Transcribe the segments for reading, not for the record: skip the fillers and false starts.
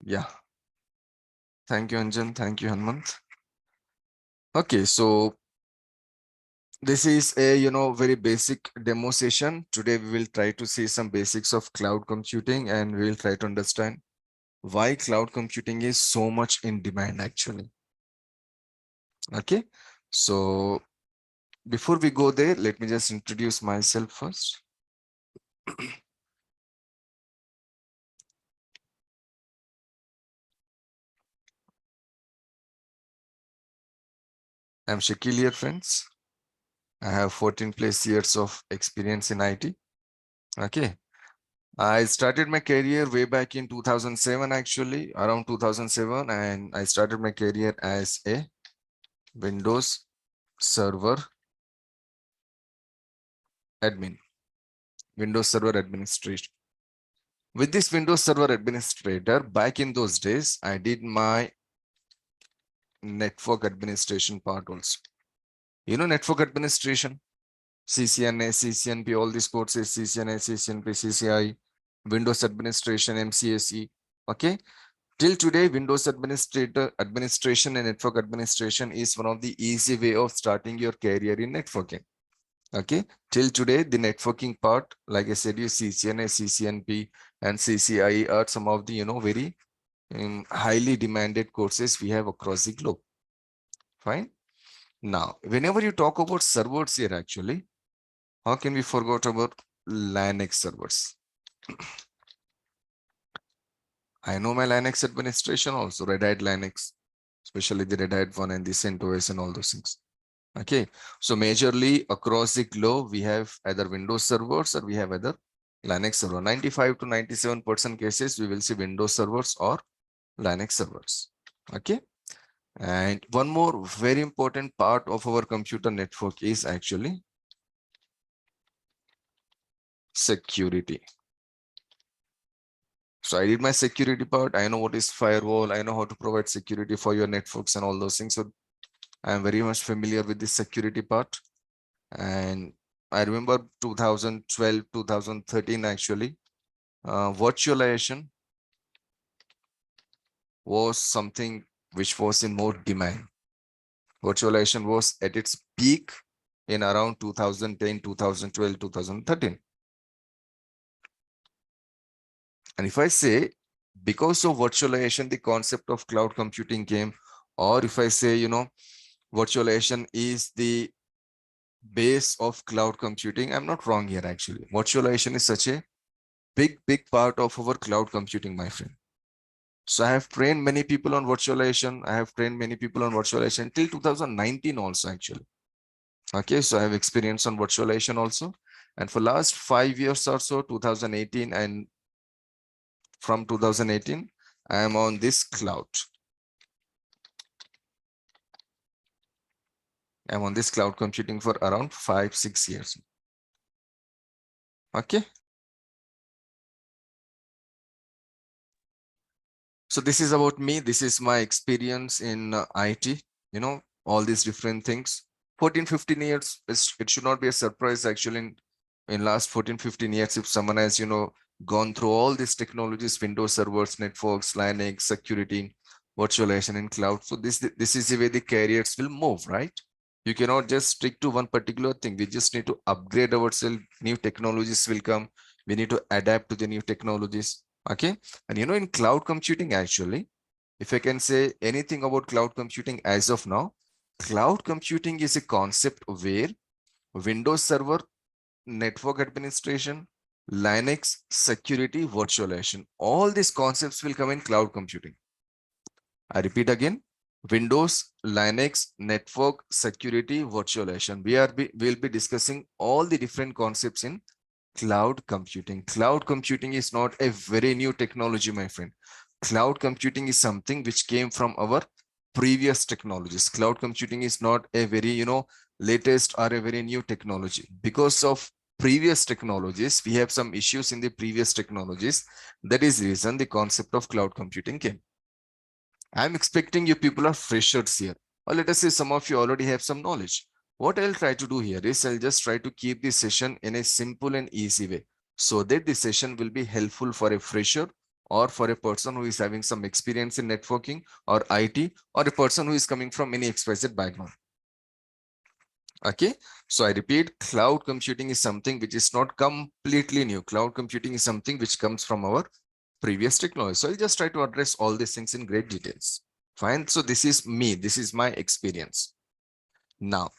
Yeah. Thank you, Anjan. Thank you, Hanmant. Okay, so this is a very basic demo session. Today we will try to see some basics of cloud computing, and we will try to understand why cloud computing is so much in demand actually. Okay, so before we go there, let me just introduce myself first. I'm Shakeel here, friends. I have 14 plus years of experience in IT. Okay, I started my career way back in 2007, actually, around 2007, and I started my career as a Windows Server admin, Windows Server administration. With this Windows Server administrator, back in those days, I did my network administration part also. Network administration, CCNA, CCNP, all these courses, CCNA, CCNP, CCI, Windows administration, MCSE. Okay. Till today, Windows administration and network administration is one of the easy way of starting your career in networking. Okay. Till today, the networking part, like I said, you CCNA, CCNP, and CCI are some of the, very highly demanded courses we have across the globe. Fine. Now, whenever you talk about servers here, actually, how can we forget about Linux servers? I know my Linux administration also, Red Hat Linux, especially the Red Hat one and the CentOS and all those things. Okay, so majorly across the globe, we have either Windows servers or we have either Linux server. 95 to 97% cases, we will see Windows servers or Linux servers. Okay, and one more very important part of our computer network is actually security. So I did my security part. I know what is firewall. I know how to provide security for your networks and all those things. So I'm very much familiar with the security part. And I remember 2012, 2013, actually, virtualization was something which was in more demand. Virtualization was at its peak in around 2010, 2012, 2013. And if I say, because of virtualization, the concept of cloud computing came, or if I say, virtualization is the base of cloud computing, I'm not wrong here actually. Virtualization is such a big part of our cloud computing, my friend. So I have trained many people on virtualization. I have trained many people on virtualization till 2019 also actually. Okay, so I have experience on virtualization also. And for last 5 years or so, 2018 and from 2018, I am on this cloud. I'm on this cloud computing for around 5-6 years. Okay. So this is about me. This is my experience in IT, all these different things. 14-15 years, it should not be a surprise actually in last 14-15 years if someone has, gone through all these technologies, Windows servers, networks, Linux, security, virtualization, and cloud. So this is the way the careers will move, right? You cannot just stick to one particular thing. We just need to upgrade ourselves. New technologies will come. We need to adapt to the new technologies. Okay. And in cloud computing, actually, if I can say anything about cloud computing as of now, cloud computing is a concept where Windows Server, network administration, Linux, security, virtualization, all these concepts will come in cloud computing. I repeat again, Windows, Linux, network, security, virtualization. We'll be discussing all the different concepts in cloud computing. Cloud computing is not a very new technology, my friend. Cloud computing is something which came from our previous technologies. Cloud computing is not a very, latest or a very new technology. Because of previous technologies, we have some issues in the previous technologies. That is the reason the concept of cloud computing came. I'm expecting you people are freshers here. Or let us say some of you already have some knowledge. What I'll try to do here is I'll just try to keep the session in a simple and easy way so that the session will be helpful for a fresher or for a person who is having some experience in networking or IT, or a person who is coming from any XYZ background. Okay, so I repeat, cloud computing is something which is not completely new. Cloud computing is something which comes from our previous technology. So I'll just try to address all these things in great details. Fine. So this is me. This is my experience. Now,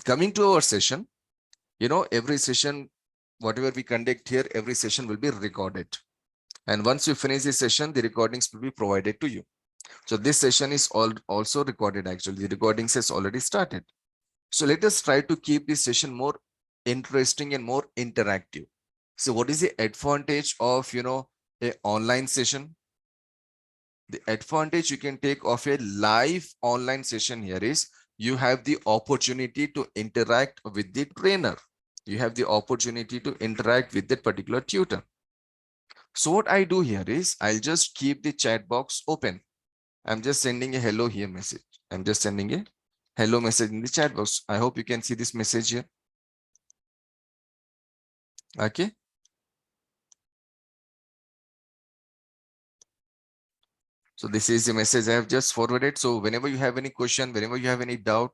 coming to our session, every session, whatever we conduct here, every session will be recorded. And once you finish this session, the recordings will be provided to you. So this session is also recorded. Actually, the recordings has already started. So let us try to keep this session more interesting and more interactive. So what is the advantage of, an online session? The advantage you can take of a live online session here is you have the opportunity to interact with the trainer. You have the opportunity to interact with that particular tutor. So what I do here is I'll just keep the chat box open. I'm just sending a hello here message. I'm just sending a hello message in the chat box. I hope you can see this message here. Okay. So this is the message I have just forwarded. So whenever you have any question, whenever you have any doubt,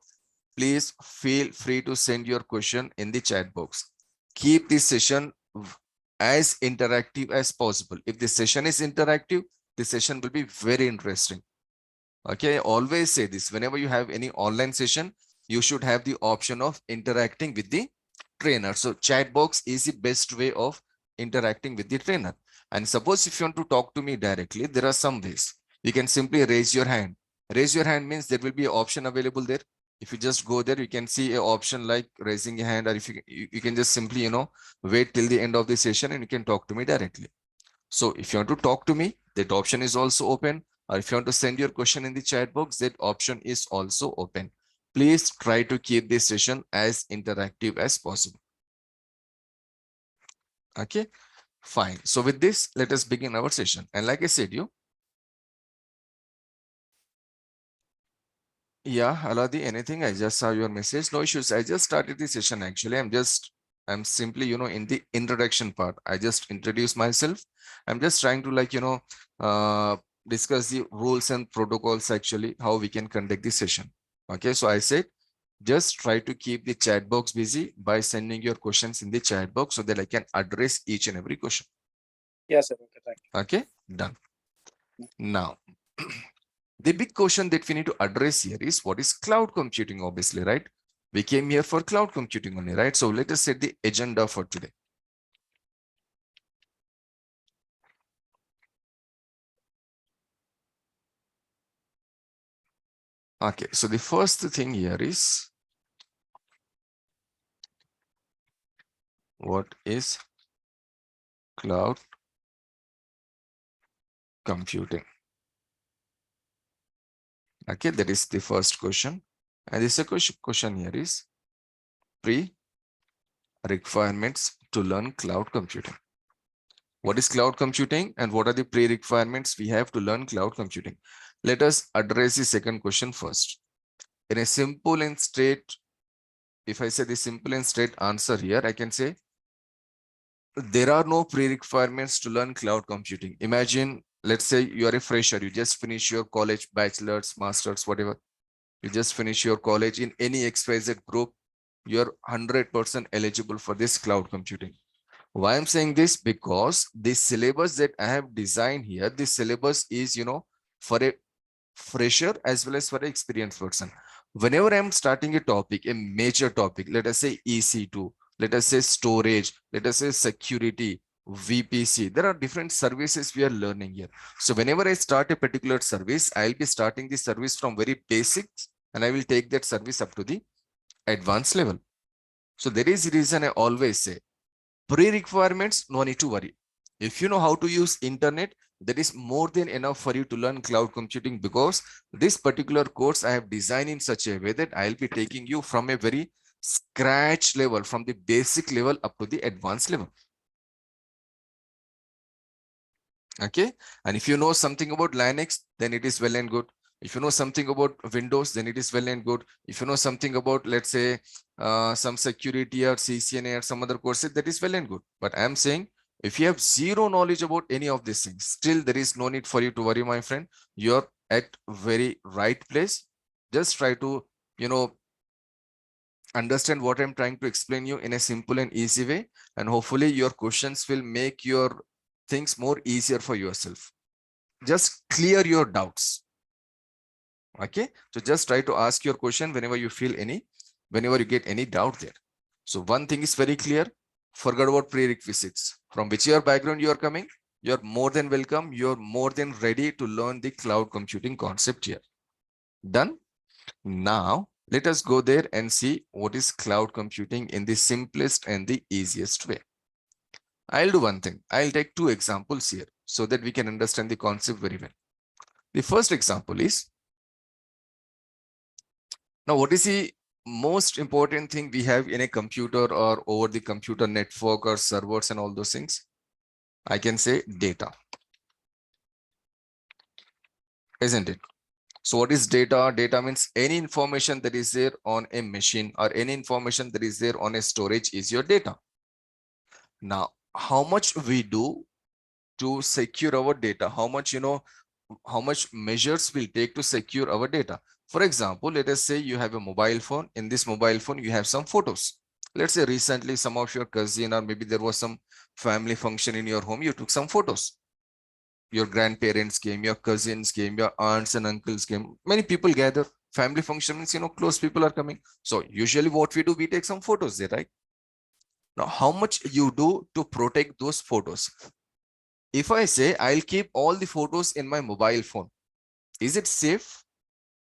please feel free to send your question in the chat box. Keep this session as interactive as possible. If the session is interactive, the session will be very interesting. Okay, I always say this, whenever you have any online session, you should have the option of interacting with the trainer. So chat box is the best way of interacting with the trainer. And suppose if you want to talk to me directly, there are some ways. You can simply raise your hand. Raise your hand means there will be an option available there. If you just go there, you can see an option like raising a hand, or if you can just simply, wait till the end of the session and you can talk to me directly. So if you want to talk to me, that option is also open. Or if you want to send your question in the chat box, that option is also open. Please try to keep this session as interactive as possible. Okay, fine. So with this, let us begin our session. And like I said, yeah, Aladi, anything? I just saw your message. No issues. I just started the session actually. I'm simply, in the introduction part. I just introduce myself. I'm just trying to discuss the rules and protocols actually, how we can conduct the session. Okay, so I said, just try to keep the chat box busy by sending your questions in the chat box so that I can address each and every question. Yes, sir. Okay, thank you. Okay, done. Now, the big question that we need to address here is what is cloud computing, obviously, right? We came here for cloud computing only, right? So let us set the agenda for today. Okay, so the first thing here is what is cloud computing? Okay, that is the first question. And the second question here is pre-requirements to learn cloud computing. What is cloud computing and what are the pre-requirements we have to learn cloud computing? Let us address the second question first. In a simple and straight, if I say the simple and straight answer here, I can say there are no pre-requirements to learn cloud computing. Imagine, let's say you are a fresher, you just finish your college, bachelor's, master's, whatever. You just finish your college in any XYZ group, you're 100% eligible for this cloud computing. Why I'm saying this? Because the syllabus that I have designed here, this syllabus is, for a fresher as well as for an experienced person. Whenever I'm starting a topic, a major topic, let us say EC2, let us say storage, let us say security, VPC, there are different services we are learning here. So whenever I start a particular service, I'll be starting the service from very basics and I will take that service up to the advanced level. So there is a reason I always say pre-requirements, no need to worry. If you know how to use internet, that is more than enough for you to learn cloud computing, because this particular course I have designed in such a way that I'll be taking you from a very scratch level, from the basic level up to the advanced level. Okay. And if you know something about Linux, then it is well and good. If you know something about Windows, then it is well and good. If you know something about, let's say, some security or CCNA or some other courses, that is well and good. But I'm saying If you have zero knowledge about any of these things, still there is no need for you to worry, my friend. You're at very right place. Just try to, understand what I'm trying to explain you in a simple and easy way. And hopefully your questions will make your things more easier for yourself. Just clear your doubts. Okay. So just try to ask your question whenever you feel whenever you get any doubt there. So one thing is very clear. Forget about prerequisites. From whichever background you are coming, you're more than welcome. You're more than ready to learn the cloud computing concept here. Done? Now, let us go there and see what is cloud computing in the simplest and the easiest way. I'll do one thing. I'll take two examples here so that we can understand the concept very well. The first example is, now what is the most important thing we have in a computer or over the computer network or servers and all those things? I can say data, isn't it? So what is data? Data means any information that is there on a machine or any information that is there on a storage is your data. Now, how much we do to secure our data? How much, how much measures will take to secure our data? For example, let us say you have a mobile phone. In this mobile phone, you have some photos. Let's say recently some of your cousin or maybe there was some family function in your home. You took some photos. Your grandparents came, your cousins came, your aunts and uncles came. Many people gather. Family function means, close people are coming. So usually what we do, we take some photos there, right? Now, how much you do to protect those photos? If I say I'll keep all the photos in my mobile phone, is it safe?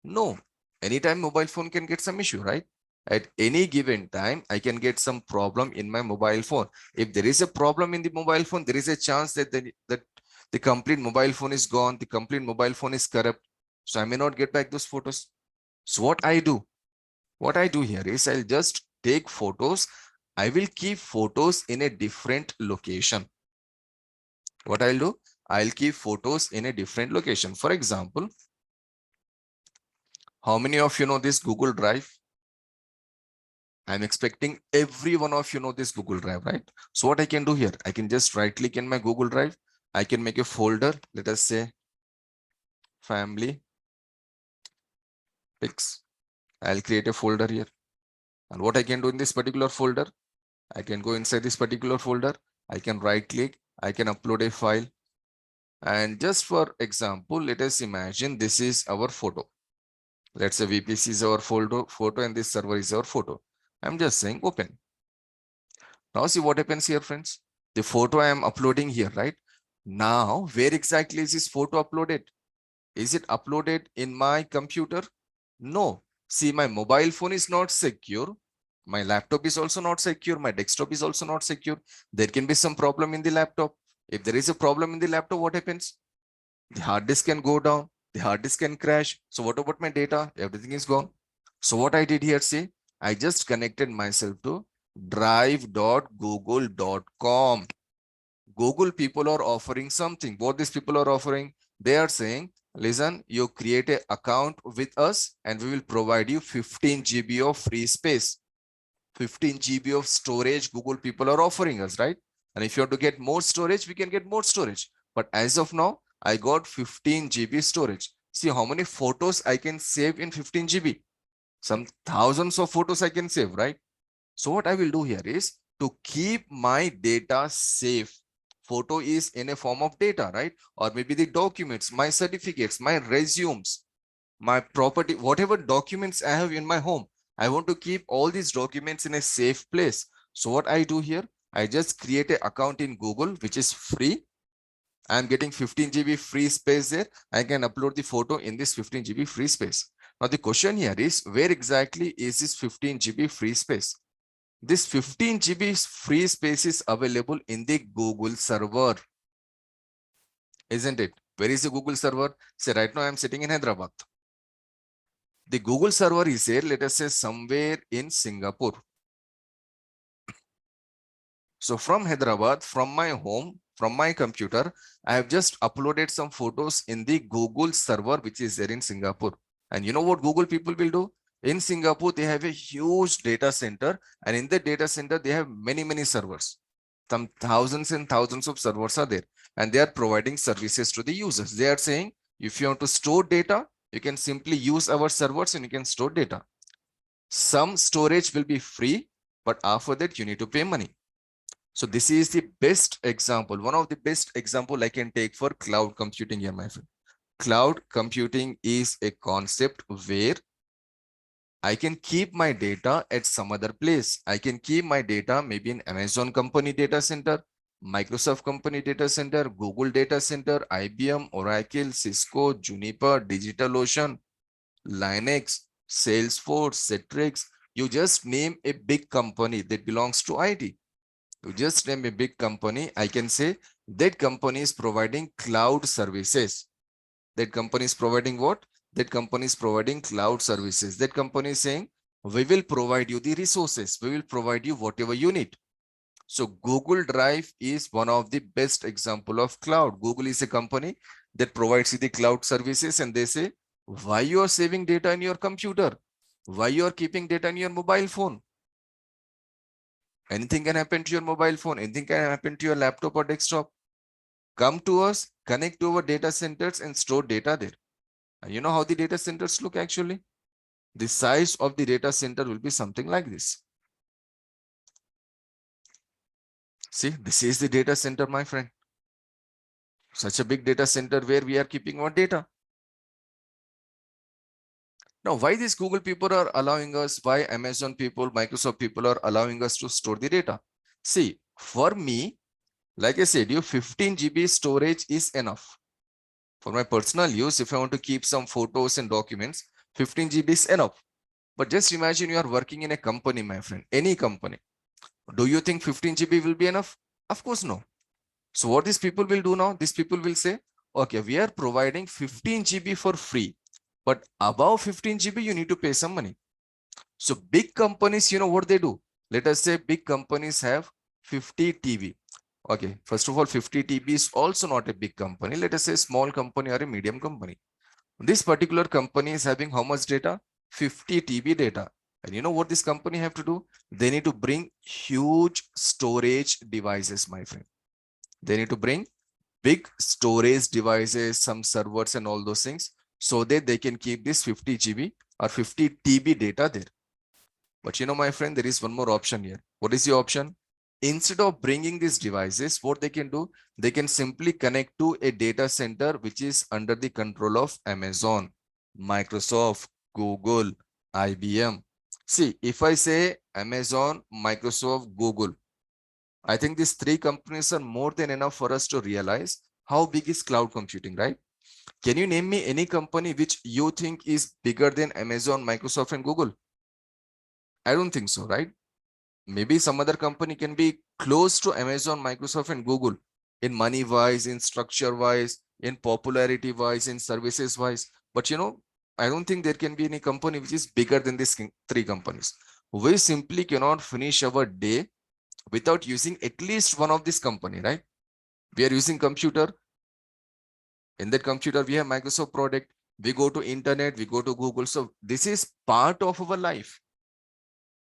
No. Anytime mobile phone can get some issue, right? At any given time, I can get some problem in my mobile phone. If there is a problem in the mobile phone, there is a chance that the complete mobile phone is gone. The complete mobile phone is corrupt. So I may not get back those photos. So what I do here is I'll just take photos. I will keep photos in a different location. What I'll do, I'll keep photos in a different location. For example, how many of you know this Google Drive? I'm expecting every one of you know this Google Drive, right? So what I can do here, I can just right click in my Google Drive. I can make a folder. Let us say family pics. I'll create a folder here. And what I can do in this particular folder, I can go inside this particular folder. I can right click. I can upload a file. And just for example, let us imagine this is our photo. Let's say VPC is our photo and this server is our photo. I'm just saying open. Now see what happens here, friends. The photo I am uploading here, right? Now, where exactly is this photo uploaded? Is it uploaded in my computer? No. See, my mobile phone is not secure. My laptop is also not secure. My desktop is also not secure. There can be some problem in the laptop. If there is a problem in the laptop, what happens? The hard disk can go down. The hard disk can crash. So what about my data? Everything is gone. So what I did here, see, I just connected myself to drive.google.com. Google people are offering something. What these people are offering? They are saying, listen, you create an account with us and we will provide you 15 GB of free space. 15 GB of storage Google people are offering us, right? And if you want to get more storage, we can get more storage. But as of now, I got 15 GB storage. See how many photos I can save in 15 GB. Some thousands of photos I can save, right? So what I will do here is to keep my data safe. Photo is in a form of data, right? Or maybe the documents, my certificates, my resumes, my property, whatever documents I have in my home. I want to keep all these documents in a safe place. So what I do here, I just create an account in Google, which is free. I'm getting 15 GB free space there. I can upload the photo in this 15 GB free space. Now the question here is, where exactly is this 15 GB free space? This 15 GB free space is available in the Google server, isn't it? Where is the Google server? Say right now I'm sitting in Hyderabad. The Google server is here, let us say somewhere in Singapore. So from Hyderabad, from my home, from my computer, I have just uploaded some photos in the Google server, which is there in Singapore. And you know what Google people will do? In Singapore, they have a huge data center, and in the data center, they have many servers. Some thousands and thousands of servers are there, and they are providing services to the users. They are saying, if you want to store data, you can simply use our servers and you can store data. Some storage will be free, but after that you need to pay money. So this is the best example, one of the best example I can take for cloud computing here, my friend. Cloud computing is a concept where I can keep my data at some other place. I can keep my data maybe in Amazon company data center, Microsoft company data center, Google data center, IBM, Oracle, Cisco, Juniper, DigitalOcean, Linux, Salesforce, Citrix. You just name a big company that belongs to IT. You just name a big company. I can say that company is providing cloud services. That company is providing what? That company is providing cloud services. That company is saying, we will provide you the resources. We will provide you whatever you need. So Google Drive is one of the best example of cloud. Google is a company that provides you the cloud services, and they say, why you are saving data in your computer? Why you are keeping data in your mobile phone? Anything can happen to your mobile phone. Anything can happen to your laptop or desktop. Come to us, connect to our data centers and store data there. And you know how the data centers look actually? The size of the data center will be something like this. See, this is the data center, my friend. Such a big data center where we are keeping our data. Now, why these Google people are allowing us, why Amazon people, Microsoft people are allowing us to store the data? See, for me, like I said, 15 GB storage is enough. For my personal use, if I want to keep some photos and documents, 15 GB is enough. But just imagine you are working in a company, my friend, any company. Do you think 15 GB will be enough? Of course, no. So what these people will do now? These people will say, okay, we are providing 15 GB for free, but above 15 GB, you need to pay some money. So big companies, you know what they do? Let us say big companies have 50 TB. Okay, first of all, 50 TB is also not a big company. Let us say small company or a medium company. This particular company is having how much data? 50 TB data. And you know what this company have to do? They need to bring huge storage devices, my friend. They need to bring big storage devices, some servers and all those things, so that they can keep this 50 GB or 50 TB data there. But you know, my friend, there is one more option here. What is the option? Instead of bringing these devices, what they can do, they can simply connect to a data center which is under the control of Amazon, Microsoft, Google, IBM. See, if I say Amazon, Microsoft, Google, I think these three companies are more than enough for us to realize how big is cloud computing, right? Can you name me any company which you think is bigger than Amazon, Microsoft, and Google? I don't think so, right? Maybe some other company can be close to Amazon, Microsoft, and Google in money wise, in structure wise, in popularity wise, in services wise. But you know, I don't think there can be any company which is bigger than these three companies. We simply cannot finish our day without using at least one of this company, right? We are using computer. In that computer, we have Microsoft product. We go to internet, we go to Google. So this is part of our life.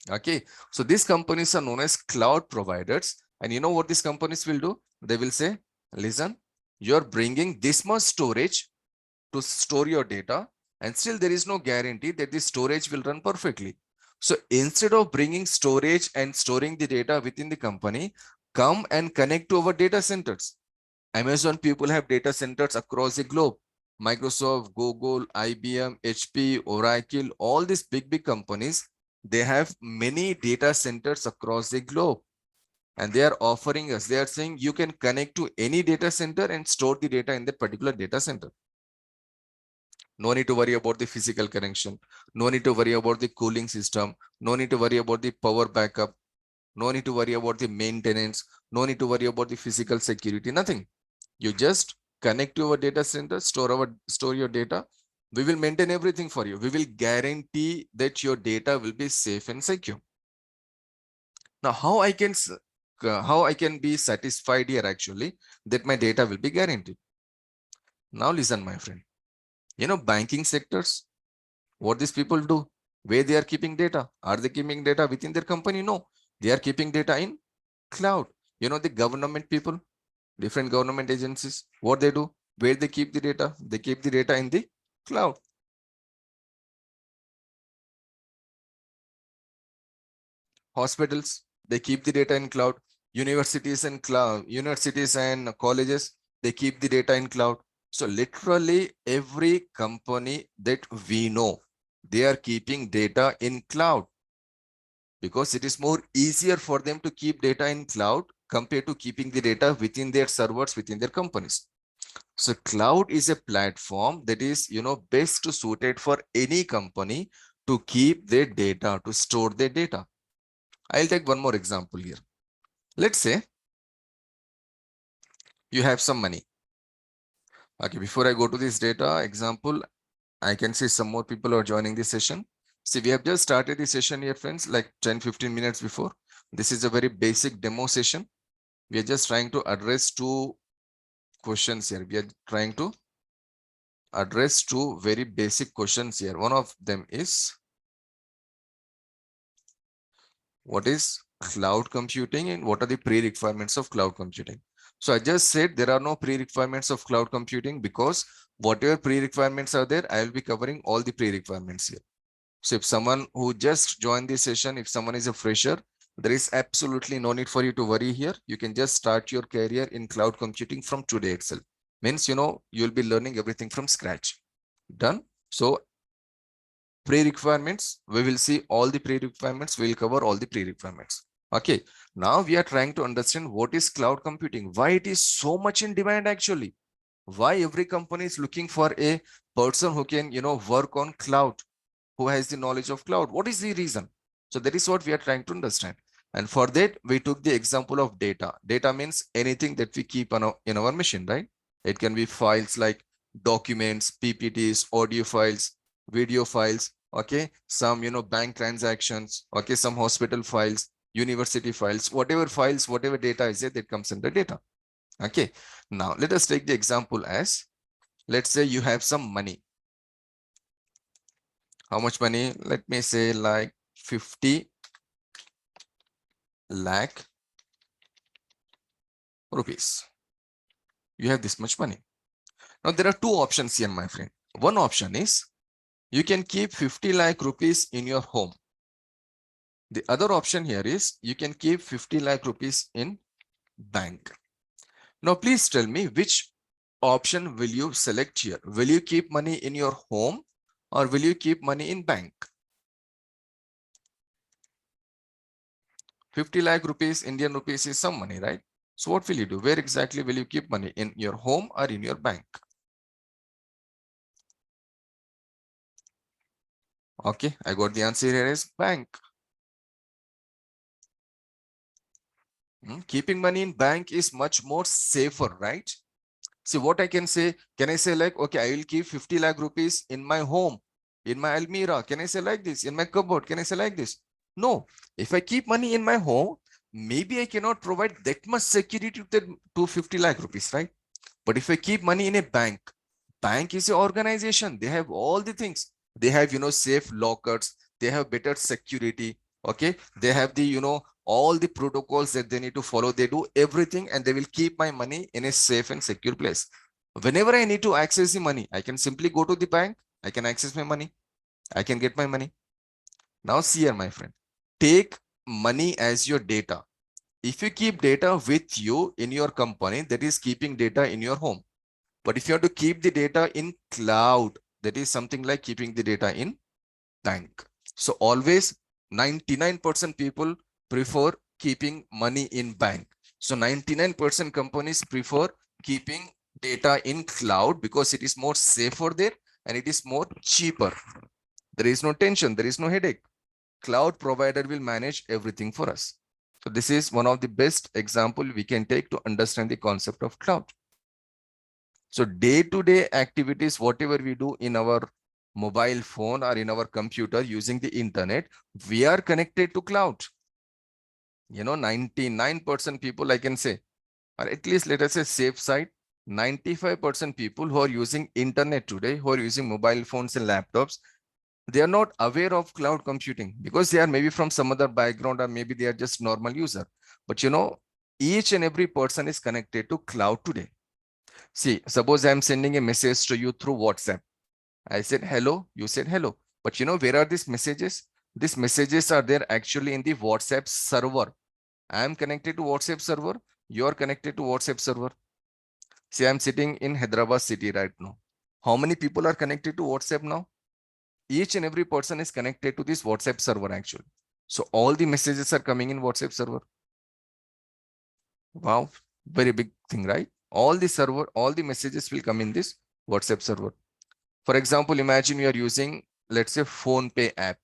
Okay, so these companies are known as cloud providers. And you know what these companies will do? They will say, listen, you're bringing this much storage to store your data, and still there is no guarantee that the storage will run perfectly. So instead of bringing storage and storing the data within the company, come and connect to our data centers. Amazon people have data centers across the globe. Microsoft, Google, IBM, HP, Oracle, all these big companies, they have many data centers across the globe. And they are offering us, they are saying you can connect to any data center and store the data in that particular data center. No need to worry about the physical connection. No need to worry about the cooling system. No need to worry about the power backup. No need to worry about the maintenance. No need to worry about the physical security, nothing. You just connect to our data center, store your data. We will maintain everything for you. We will guarantee that your data will be safe and secure. Now, how I can be satisfied here actually that my data will be guaranteed? Now listen, my friend. You know, banking sectors, what these people do, where they are keeping data? Are they keeping data within their company? No, they are keeping data in cloud. You know, the government people, different government agencies, what they do, where they keep the data? They keep the data in the cloud. Hospitals, they keep the data in cloud. Universities and colleges, they keep the data in cloud. So literally every company that we know, they are keeping data in cloud because it is more easier for them to keep data in cloud compared to keeping the data within their servers, within their companies. So cloud is a platform that is, best suited for any company to keep their data, to store their data. I'll take one more example here. Let's say you have some money. Okay, before I go to this data example, I can see some more people are joining this session. See, we have just started the session here, friends, like 10-15 minutes before. This is a very basic demo session. We are just trying to address two questions here. We are trying to address two very basic questions here. One of them is, what is cloud computing and what are the pre-requirements of cloud computing? So I just said there are no pre-requirements of cloud computing because whatever pre-requirements are there, I will be covering all the pre-requirements here. So if someone who just joined this session, if someone is a fresher, there is absolutely no need for you to worry here. You can just start your career in cloud computing from today itself. Means, you'll be learning everything from scratch. Done. So pre-requirements, we will see all the pre-requirements. We'll cover all the pre-requirements. Okay. Now we are trying to understand what is cloud computing, why it is so much in demand actually, why every company is looking for a person who can, work on cloud, who has the knowledge of cloud. What is the reason? So that is what we are trying to understand. And for that, we took the example of data. Data means anything that we keep on in our machine, right? It can be files like documents, PPTs, audio files, video files, okay, some, bank transactions, okay, some hospital files, university files, whatever data is there, that comes under data. Okay. Now let us take the example as, let's say you have some money. How much money? Let me say like 50 lakh rupees. You have this much money. Now there are two options here, my friend. One option is you can keep 50 lakh rupees in your home. The other option here is you can keep 50 lakh rupees in bank. Now please tell me which option will you select here? Will you keep money in your home or will you keep money in bank? 50 lakh rupees, Indian rupees is some money, right? So what will you do? Where exactly will you keep money? In your home or in your bank? Okay, I got the answer here is bank. Keeping money in bank is much more safer, right? See what I can say. Can I say like, okay, I will keep 50 lakh rupees in my home, in my Almira? Can I say like this? In my cupboard? Can I say like this? No. If I keep money in my home, maybe I cannot provide that much security to 50 lakh rupees, right? But if I keep money in a bank, bank is an organization. They have all the things. They have, safe lockers. They have better security. Okay. They have the, all the protocols that they need to follow. They do everything and they will keep my money in a safe and secure place. Whenever I need to access the money, I can simply go to the bank. I can access my money. I can get my money. Now see here, my friend, take money as your data. If you keep data with you in your company, that is keeping data in your home. But if you have to keep the data in cloud, that is something like keeping the data in bank. So always 99% people prefer keeping money in bank. So 99% companies prefer keeping data in cloud because it is more safer there and it is more cheaper. There is no tension. There is no headache. Cloud provider will manage everything for us. So this is one of the best example we can take to understand the concept of cloud. So day-to-day activities, whatever we do in our mobile phone or in our computer using the internet, we are connected to cloud. 99% people, I can say, or at least let us say safe side, 95% people who are using internet today, who are using mobile phones and laptops, they are not aware of cloud computing because they are maybe from some other background or maybe they are just normal user. But Each and every person is connected to cloud today. See, suppose I'm sending a message to you through WhatsApp. I said hello, you said hello. But you know, where are these messages? These messages are there actually in the WhatsApp server. I am connected to WhatsApp server. You are connected to WhatsApp server. See, I'm sitting in Hyderabad city right now. How many people are connected to WhatsApp now? Each and every person is connected to this WhatsApp server actually. So all the messages are coming in WhatsApp server. Wow, very big thing, right? All the server, all the messages will come in this WhatsApp server. For example, imagine you are using, let's say, Phone Pay app.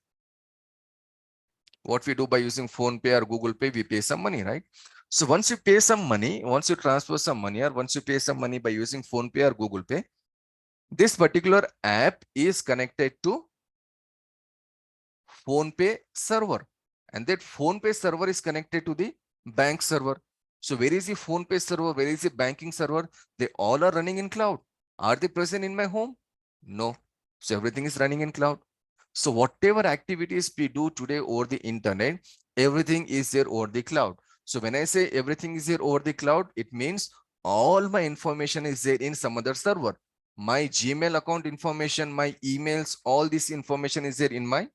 What we do by using Phone Pay or Google Pay, we pay some money, right? So once you pay some money, once you transfer some money, or once you pay some money by using Phone Pay or Google Pay, this particular app is connected to Phone Pay server, and that Phone Pay server is connected to the bank server. So where is the Phone Pay server? Where is the banking server? They all are running in cloud. Are they present in my home? No. So everything is running in cloud. So whatever activities we do today over the internet, everything is there over the cloud. So when I say everything is there over the cloud, it means all my information is there in some other server. My Gmail account information, my emails, all this information is there in my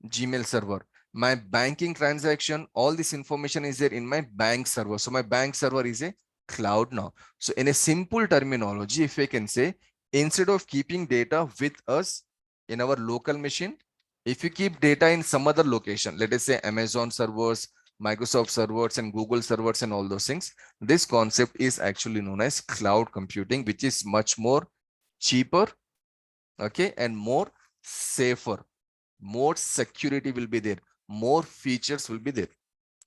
Gmail server. My banking transaction, all this information is there in my bank server. So my bank server is a cloud now. So in a simple terminology, if I can say, instead of keeping data with us in our local machine, if you keep data in some other location, let us say Amazon servers, Microsoft servers, and Google servers, and all those things, this concept is actually known as cloud computing, which is much more cheaper, okay, and more safer. More security will be there, more features will be there.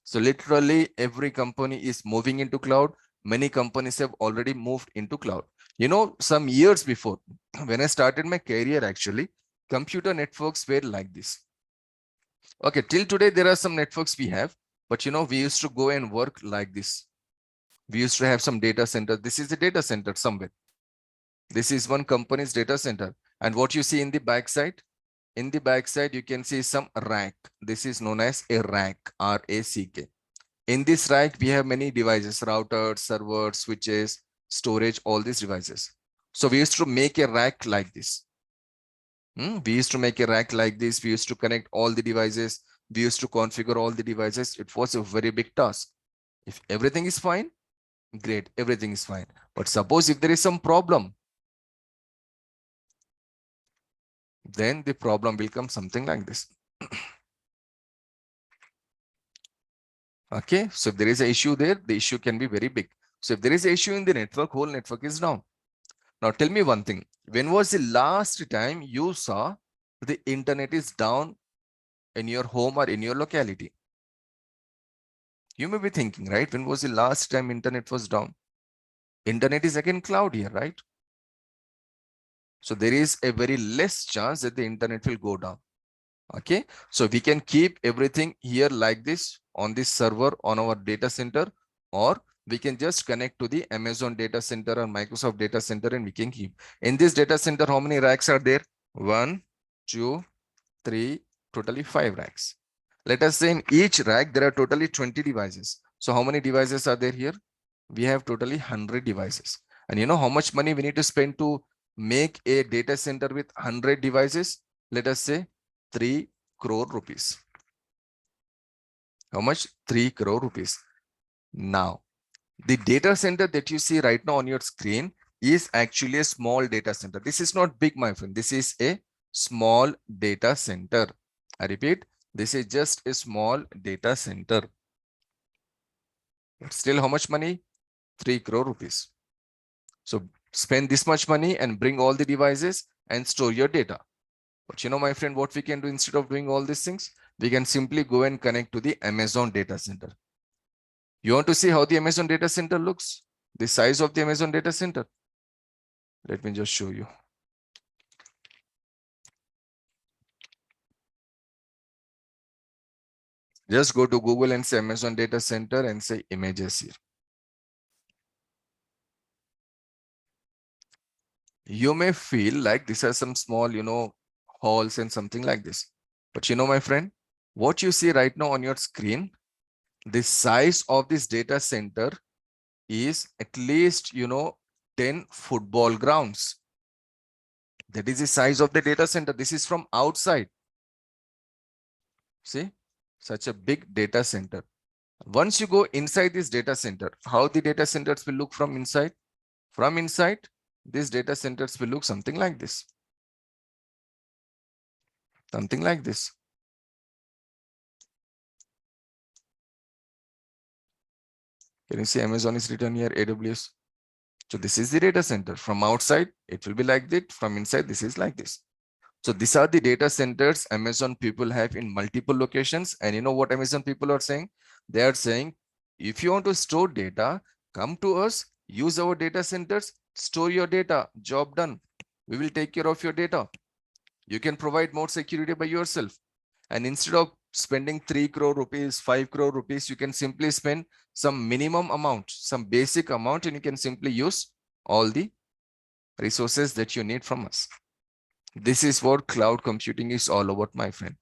So literally every company is moving into cloud. Many companies have already moved into cloud. You know, some years before, when I started my career, actually, computer networks were like this. Okay, till today, there are some networks we have, but you know, we used to go and work like this. We used to have some data center. This is the data center somewhere. This is one company's data center. And what you see in the backside, you can see some rack. This is known as a rack, R-A-C-K. In this rack, we have many devices, routers, servers, switches, storage, all these devices. So we used to make a rack like this. We used to make a rack like this. We used to connect all the devices. We used to configure all the devices. It was a very big task. If everything is fine, great, everything is fine. But suppose if there is some problem, then the problem will come something like this. Okay, so if there is an issue there, the issue can be very big. So if there is an issue in the network, whole network is down. Now tell me one thing. When was the last time you saw the internet is down in your home or in your locality? You may be thinking, right? When was the last time internet was down? Internet is again cloud here, right? So there is a very less chance that the internet will go down. Okay, so we can keep everything here like this on this server on our data center, or we can just connect to the Amazon data center or Microsoft data center, and we can keep in this data center. How many racks are there? 1, 2, 3, totally 5 racks. Let us say in each rack there are totally 20 devices. So how many devices are there here? We have totally 100 devices. And you know how much money we need to spend to make a data center with 100 devices? Let us say 3 crore rupees. How much? 3 crore rupees. Now, the data center that you see right now on your screen is actually a small data center. This is not big, my friend. This is a small data center. I repeat, this is just a small data center. But still, how much money? 3 crore rupees. So spend this much money and bring all the devices and store your data. But you know, my friend, what we can do instead of doing all these things? We can simply go and connect to the Amazon data center. You want to see how the Amazon data center looks? The size of the Amazon data center? Let me just show you. Just go to Google and say Amazon data center and say images here. You may feel like these are some small, you know, halls and something like this. But you know, my friend, what you see right now on your screen, the size of this data center is at least, 10 football grounds. That is the size of the data center. This is from outside. See, such a big data center. Once you go inside this data center, how the data centers will look from inside? From inside, these data centers will look something like this. Something like this. Can you see Amazon is written here, AWS? So this is the data center. From outside, it will be like that. From inside, this is like this. So these are the data centers Amazon people have in multiple locations. And you know what Amazon people are saying? They are saying, if you want to store data, come to us, use our data centers, store your data, job done. We will take care of your data. You can provide more security by yourself. And instead of spending 3 crore rupees, 5 crore rupees, you can simply spend some minimum amount, some basic amount, and you can simply use all the resources that you need from us. This is what cloud computing is all about, my friend.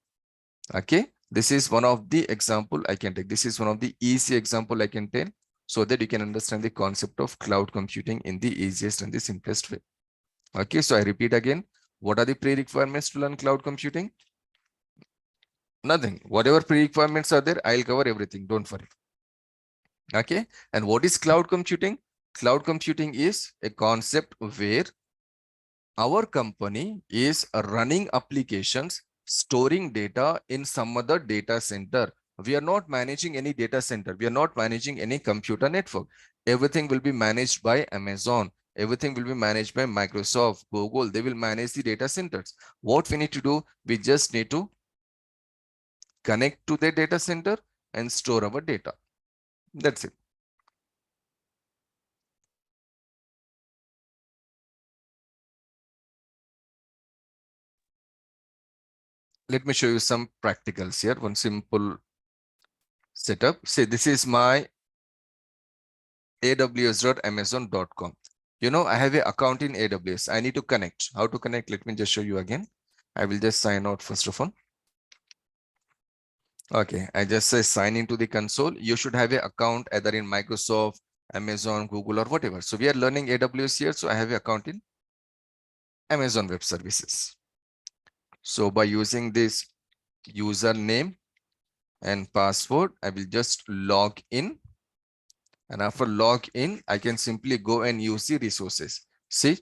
Okay, this is one of the example I can take. This is one of the easy example I can tell, so that you can understand the concept of cloud computing in the easiest and the simplest way. Okay, so I repeat again, what are the pre-requirements to learn cloud computing? Nothing. Whatever pre-requirements are there, I'll cover everything. Don't worry. Okay, and what is cloud computing? Cloud computing is a concept where our company is running applications, storing data in some other data center. We are not managing any data center. We are not managing any computer network. Everything will be managed by Amazon. Everything will be managed by Microsoft, Google. They will manage the data centers. What we need to do, we just need to connect to the data center and store our data. That's it. Let me show you some practicals here. One simple setup. Say this is my aws.amazon.com. I have an account in AWS. I need to connect. How to connect? Let me just show you again. I will just sign out first of all. Okay, I just say sign into the console. You should have an account either in Microsoft, Amazon, Google, or whatever. So we are learning AWS here. So I have an account in Amazon Web Services. So by using this username and password, I will just log in. And after log in, I can simply go and use the resources. See,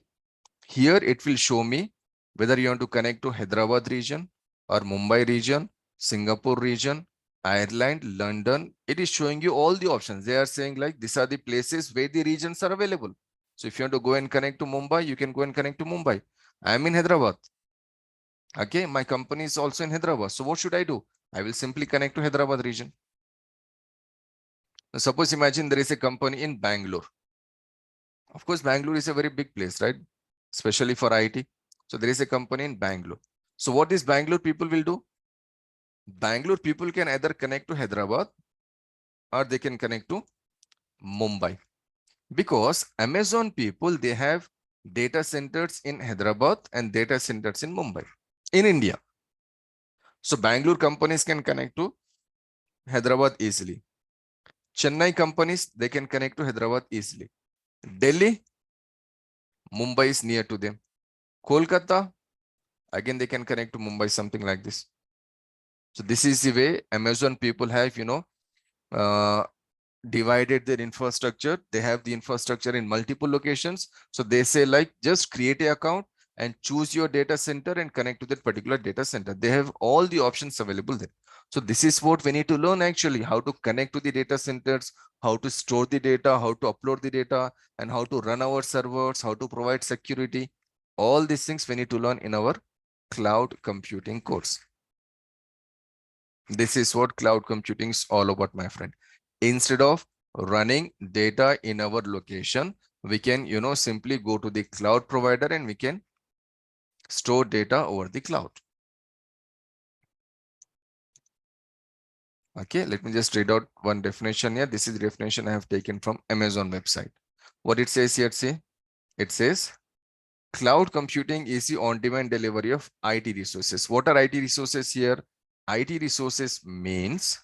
here it will show me whether you want to connect to Hyderabad region or Mumbai region, Singapore region, Ireland, London. It is showing you all the options. They are saying like these are the places where the regions are available. So if you want to go and connect to Mumbai, you can go and connect to Mumbai. I am in Hyderabad. Okay, my company is also in Hyderabad. So what should I do? I will simply connect to Hyderabad region. Now, suppose imagine there is a company in Bangalore. Of course, Bangalore is a very big place, right? Especially for IT. So there is a company in Bangalore. So what these Bangalore people will do? Bangalore people can either connect to Hyderabad or they can connect to Mumbai. Because Amazon people, they have data centers in Hyderabad and data centers in Mumbai, in India. So Bangalore companies can connect to Hyderabad easily. Chennai companies, they can connect to Hyderabad easily. Delhi, Mumbai is near to them. Kolkata, again, they can connect to Mumbai, something like this. So this is the way Amazon people have, divided their infrastructure. They have the infrastructure in multiple locations. So they say like, just create an account and choose your data center and connect to that particular data center. They have all the options available there. So this is what we need to learn actually, how to connect to the data centers, how to store the data, how to upload the data, and how to run our servers, how to provide security. All these things we need to learn in our cloud computing course. This is what cloud computing is all about, my friend. Instead of running data in our location, we can, simply go to the cloud provider and we can store data over the cloud. Okay, let me just read out one definition here. This is the definition I have taken from Amazon website. What it says here, see, it says cloud computing is the on-demand delivery of IT resources. What are IT resources here? IT resources means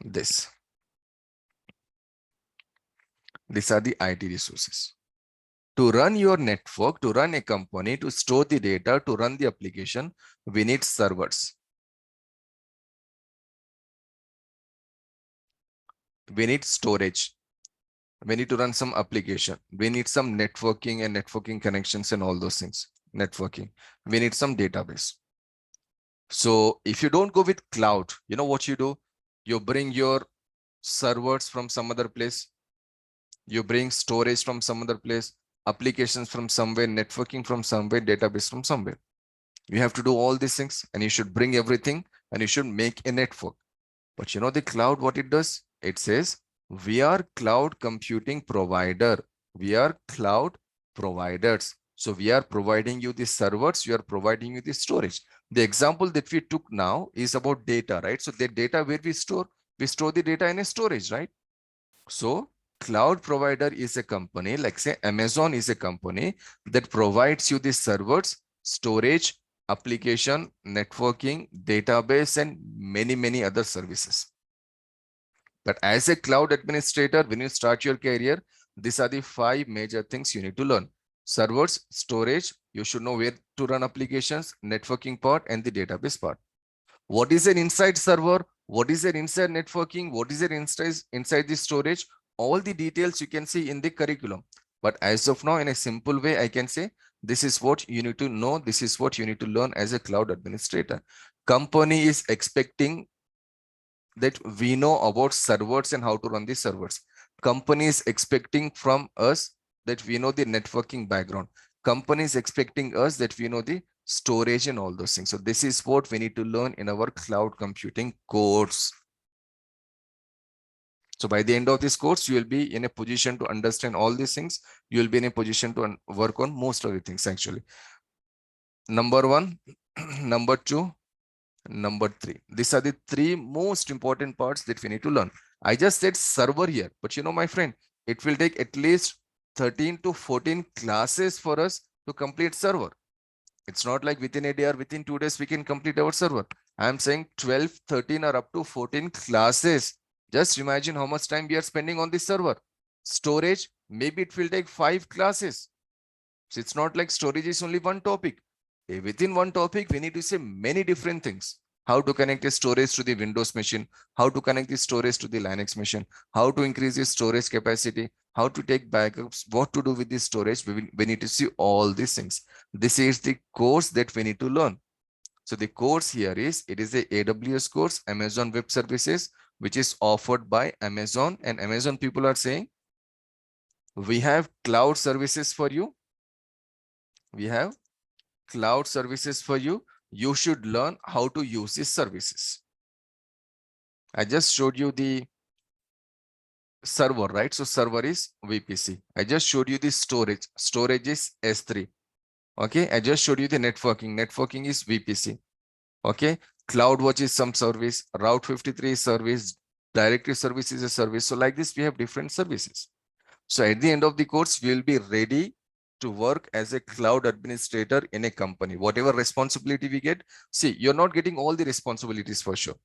this. These are the IT resources. To run your network, to run a company, to store the data, to run the application, we need servers. We need storage. We need to run some application. We need some networking and networking connections and all those things. Networking. We need some database. So if you don't go with cloud, you know what you do? You bring your servers from some other place. You bring storage from some other place, applications from somewhere, networking from somewhere, database from somewhere. You have to do all these things and you should bring everything and you should make a network. But you know the cloud, what it does? It says, we are cloud computing provider. We are cloud providers. So we are providing you the servers, we are providing you the storage. The example that we took now is about data, right? So the data where we store the data in a storage, right? So cloud provider is a company, like say Amazon is a company that provides you the servers, storage, application, networking, database, and many other services. But as a cloud administrator, when you start your career, these are the 5 major things you need to learn. Servers, storage, you should know where to run applications, networking part, and the database part. What is an inside server? What is an inside networking? What is an inside the storage? All the details you can see in the curriculum. But as of now, in a simple way, I can say, this is what you need to know. This is what you need to learn as a cloud administrator. Company is expecting that we know about servers and how to run the servers. Company is expecting from us that we know the networking background. Company is expecting us that we know the storage and all those things. So this is what we need to learn in our cloud computing course. So by the end of this course, you will be in a position to understand all these things. You will be in a position to work on most of the things actually. Number 1, number 2, number 3. These are the 3 most important parts that we need to learn. I just said server here, but you know, my friend, it will take at least 13 to 14 classes for us to complete server. It's not like within a day or within 2 days we can complete our server. I'm saying 12, 13 or up to 14 classes. Just imagine how much time we are spending on this server. Storage, maybe it will take 5 classes. So it's not like storage is only one topic. Within one topic, we need to say many different things. How to connect a storage to the Windows machine, how to connect the storage to the Linux machine, how to increase the storage capacity, how to take backups, what to do with the storage. We need to see all these things. This is the course that we need to learn. So the course here is, it is a AWS course, Amazon Web Services, which is offered by Amazon, and Amazon people are saying, we have cloud services for you. We have cloud services for you. You should learn how to use these services. I just showed you the server, right? So server is VPC. I just showed you the storage. Storage is S3. Okay. I just showed you the networking. Networking is VPC. Okay. CloudWatch is some service. Route 53 is service. Directory service is a service. So like this, we have different services. So at the end of the course, we will be ready to work as a cloud administrator in a company. Whatever responsibility we get, see, you're not getting all the responsibilities for sure.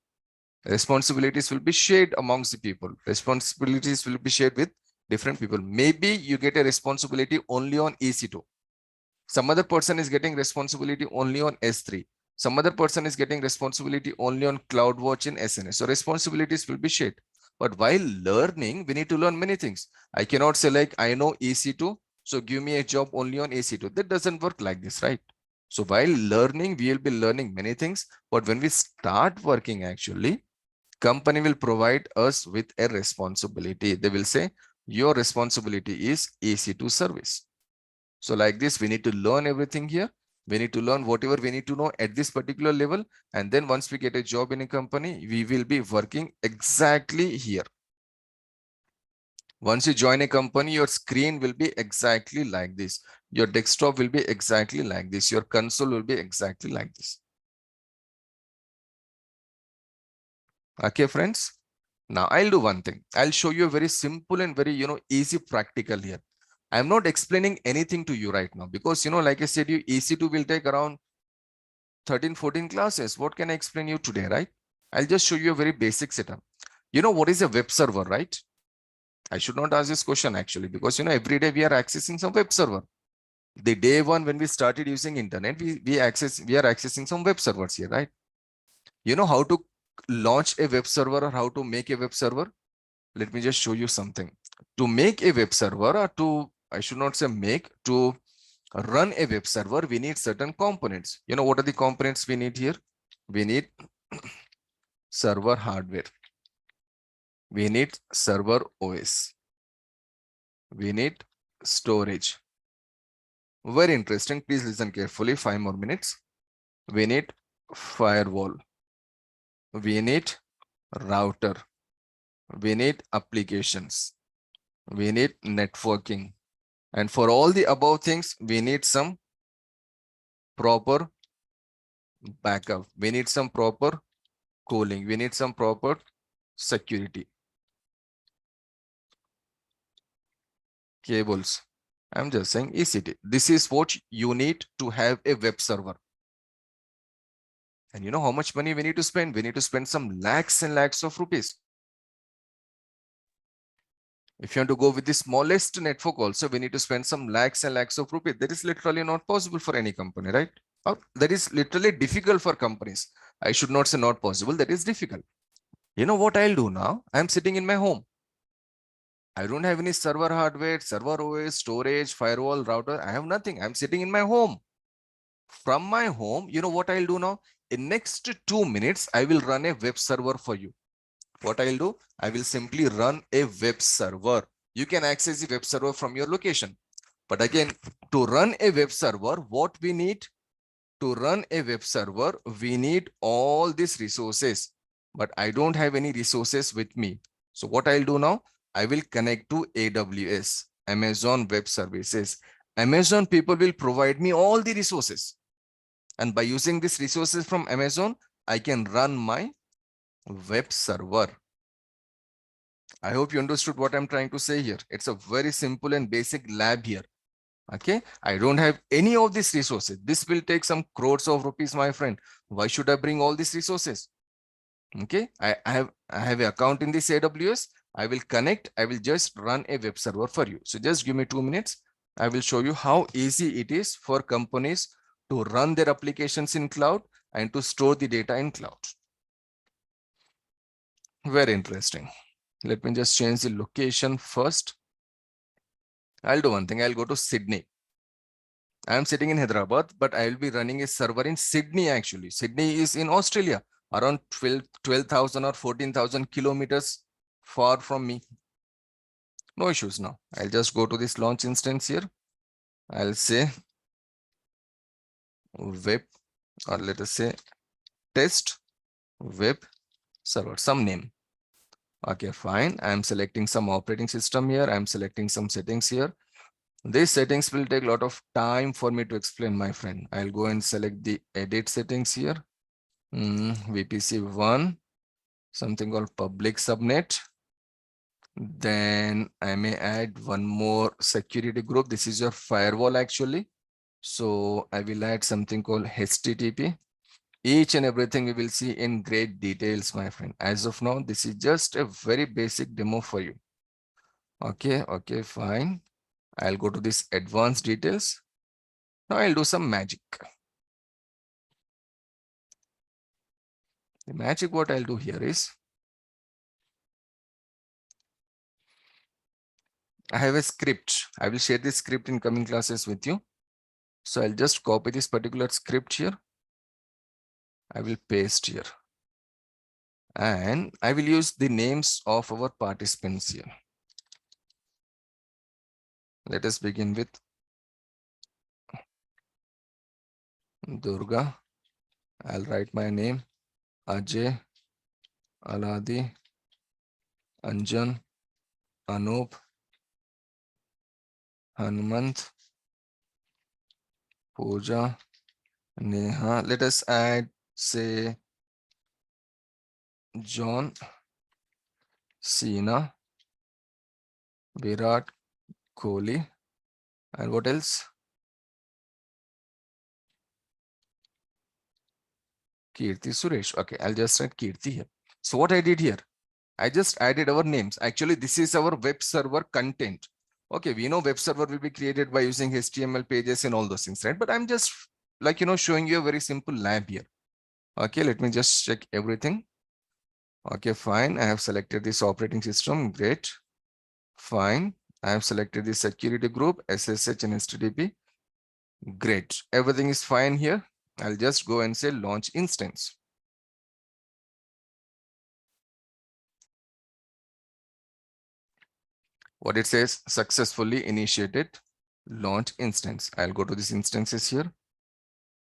Responsibilities will be shared amongst the people. Responsibilities will be shared with different people. Maybe you get a responsibility only on EC2. Some other person is getting responsibility only on S3. Some other person is getting responsibility only on CloudWatch and SNS. So responsibilities will be shared. But while learning, we need to learn many things. I cannot say like, I know EC2, so give me a job only on EC2. That doesn't work like this, right? So while learning, we will be learning many things. But when we start working, actually, company will provide us with a responsibility. They will say, your responsibility is EC2 service. So like this, we need to learn everything here. We need to learn whatever we need to know at this particular level. And then once we get a job in a company, we will be working exactly here. Once you join a company, your screen will be exactly like this. Your desktop will be exactly like this. Your console will be exactly like this. Okay, friends. Now I'll do one thing. I'll show you a very simple and very, easy practical here. I'm not explaining anything to you right now because, like I said, you EC2 will take around 13, 14 classes. What can I explain you today, right? I'll just show you a very basic setup. You know what is a web server, right? I should not ask this question actually, because every day we are accessing some web server. The day one when we started using internet, we are accessing some web servers here, right? You know how to launch a web server or how to make a web server? Let me just show you something. To make a web server, or to, I should not say make, to run a web server, we need certain components. You know what are the components we need here? We need server hardware. We need server OS. We need storage. Very interesting. Please listen carefully. 5 more minutes. We need firewall. We need router. We need applications. We need networking. And for all the above things, we need some proper backup. We need some proper cooling. We need some proper security. Cables. I'm just saying ECT. This is what you need to have a web server. And you know how much money we need to spend? We need to spend some lakhs and lakhs of rupees. If you want to go with the smallest network also, we need to spend some lakhs and lakhs of rupees. That is literally not possible for any company, right? Or that is literally difficult for companies. I should not say not possible. That is difficult. You know what I'll do now? I'm sitting in my home. I don't have any server hardware, server OS, storage, firewall, router. I have nothing. I'm sitting in my home. From my home, you know what I'll do now? In next 2 minutes, I will run a web server for you. What I'll do? I will simply run a web server. You can access the web server from your location. But again, to run a web server, what we need? To run a web server, we need all these resources. But I don't have any resources with me. So what I'll do now? I will connect to AWS, Amazon Web Services. Amazon people will provide me all the resources. And by using these resources from Amazon, I can run my web server. I hope you understood what I'm trying to say here. It's a very simple and basic lab here. Okay, I don't have any of these resources. This will take some crores of rupees, my friend. Why should I bring all these resources? Okay, I have an account in this AWS. I will connect. I will just run a web server for you. So just give me 2 minutes. I will show you how easy it is for companies to run their applications in cloud and to store the data in cloud. Very interesting. Let me just change the location first. I'll do one thing. I'll go to Sydney. I'm sitting in Hyderabad, but I will be running a server in Sydney actually. Sydney is in Australia, around 12,000 or 14,000 kilometers far from me. No issues now. I'll just go to this launch instance here. I'll say web, or let us say test web server, some name. Okay, fine. I'm selecting some operating system here. I'm selecting some settings here. These settings will take a lot of time for me to explain, my friend. I'll go and select the edit settings here. VPC1, something called public subnet. Then I may add one more security group. This is your firewall actually. So I will add something called HTTP. Each and everything we will see in great details, my friend. As of now, this is just a very basic demo for you. Okay, fine. I'll go to this advanced details. Now I'll do some magic. The magic what I'll do here is, I have a script. I will share this script in coming classes with you. So I'll just copy this particular script here. I will paste here. And I will use the names of our participants here. Let us begin with Durga. I'll write my name. Ajay, Aladi, Anjan, Anup, Hanumant, Pooja, Neha. Let us add, say, John, Sina, Virat Kohli, and what else? Kirti Suresh. Okay, I'll just write Kirti here. So what I did here, I just added our names. Actually, this is our web server content. Okay, we know web server will be created by using HTML pages and all those things, right? But I'm just like, showing you a very simple lab here. Okay, let me just check everything. Okay, fine. I have selected this operating system. Great. Fine. I have selected the security group, SSH and HTTP. Great. Everything is fine here. I'll just go and say launch instance. What it says, successfully initiated launch instance. I'll go to this instances here.